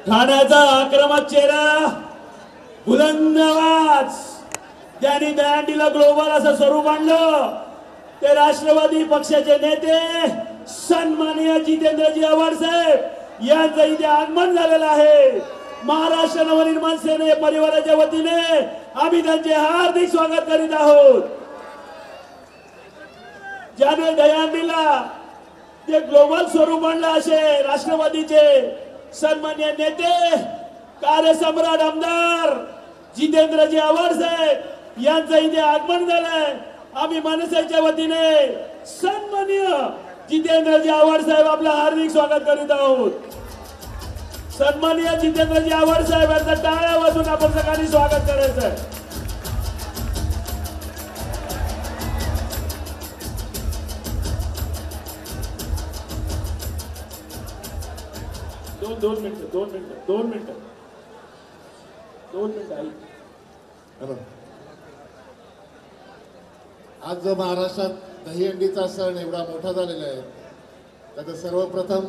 ठाण्याचा आक्रमक चेहरा, बुलंद आवाज, त्यांनी दहीहंडीला ग्लोबल असं स्वरूप आणलं ते राष्ट्रवादी पक्षाचे नेते सन्माननीय जितेंद्रजी आव्हाड साहेब यांचं इथे आगमन झालेलं आहे। महाराष्ट्र नवनिर्माण सेने परिवाराच्या वतीने आम्ही त्यांचे हार्दिक स्वागत करीत आहोत। ज्याने दहीहंडीला जे ग्लोबल स्वरूप आणलं असे राष्ट्रवादीचे सन्माननीय नेते कार्यसम्राट आमदार जितेंद्रजी आव्हाड साहेब यांचं इथे आगमन झालंय। आम्ही मनसेच्या वतीने सन्माननीय जितेंद्रजी आव्हाड साहेब आपलं हार्दिक स्वागत करीत आहोत। सन्माननीय जितेंद्रजी आव्हाड साहेब यांचं टाळ्या वाजवून आपण सगळ्यांनी स्वागत करायचं आहे। दोन मिनिटं हॅलो, आज जो महाराष्ट्रात दहीहंडीचा सण एवढा मोठा झालेला आहे त्याचं सर्वप्रथम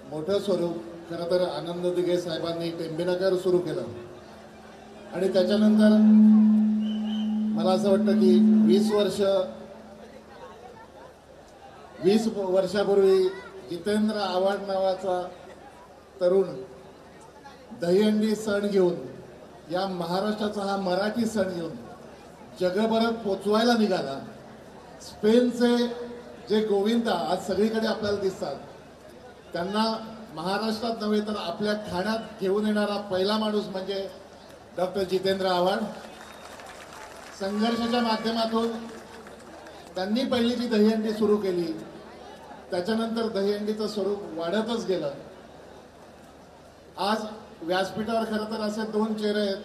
मोठं स्वरूप खरं तर आनंद दिघे साहेबांनी टेंबेनगर सुरू केलं आणि त्याच्यानंतर मला असं वाटतं की 20 वर्षापूर्वी जितेंद्र आव्हाड नावाचा तरुण दहीहंडी सण घेऊन या महाराष्ट्राचा हा मराठी सण घेऊन जगभरात पोचवायला निघाला। स्पेनचे जे गोविंदा आज सगळीकडे आपल्याला दिसतात त्यांना महाराष्ट्रात नव्हे तर आपल्या ठाण्यात घेऊन येणारा पहिला माणूस म्हणजे डॉक्टर जितेंद्र आव्हाड। संघर्षाच्या माध्यमातून त्यांनी पहिली जी दहीहंडी सुरू केली त्याच्यानंतर दहीहंडीचं स्वरूप वाढतच गेलं। आज व्यासपीठावर खरं तर असे दोन चेहरे आहेत,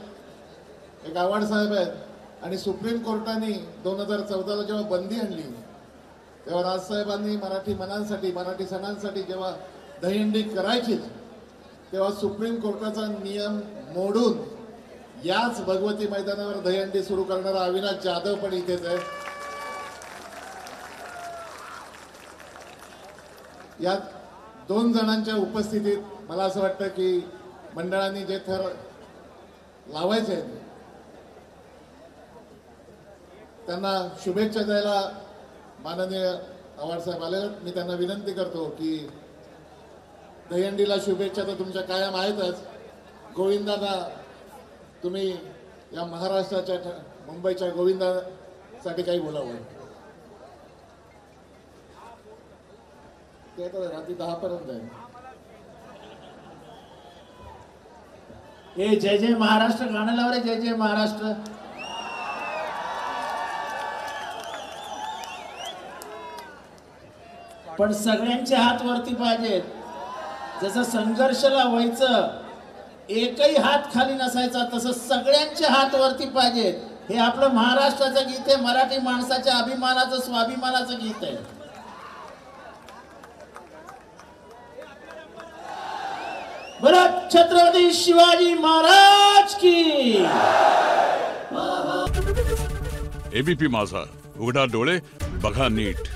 एक आव्हाड साहेब आहेत आणि सुप्रीम कोर्टाने 2014ला जेव्हा बंदी आणली तेव्हा राजसाहेबांनी मराठी मनांसाठी मराठी सणांसाठी जेव्हा दहीहंडी करायचीच तेव्हा सुप्रीम कोर्टाचा नियम मोडून याच भगवती मैदानावर दहीहंडी सुरू करणारा अविनाश जाधव पण इथेच आहे। यात दोन जणांच्या उपस्थितीत मला असं वाटतं की मंडळांनी जे थर लावायचे आहेत त्यांना शुभेच्छा द्यायला माननीय आव्हाड साहेब आले। मी त्यांना विनंती करतो की दहीहंडीला शुभेच्छा तर तुमच्या कायम आहेतच, गोविंदांना तुम्ही या महाराष्ट्राच्या मुंबईच्या गोविंदासाठी काही बोलावं। ते तर रात्री 10 पर्यंत आहे। हे जय जय महाराष्ट्र गाणं लाव रे, जय जय महाराष्ट्र। पण सगळ्यांचे हात वरती पाहिजेत। जसं संघर्षाला व्हायचं एकही हात खाली नसायचा तसं सगळ्यांचे हात वरती पाहिजेत। हे आपलं महाराष्ट्राचं गीत आहे, मराठी माणसाच्या अभिमानाचं स्वाभिमानाचं गीत आहे। बोला छत्रपती शिवाजी महाराज की। एबीपी माझा, उघडा डोळे बघा नीट।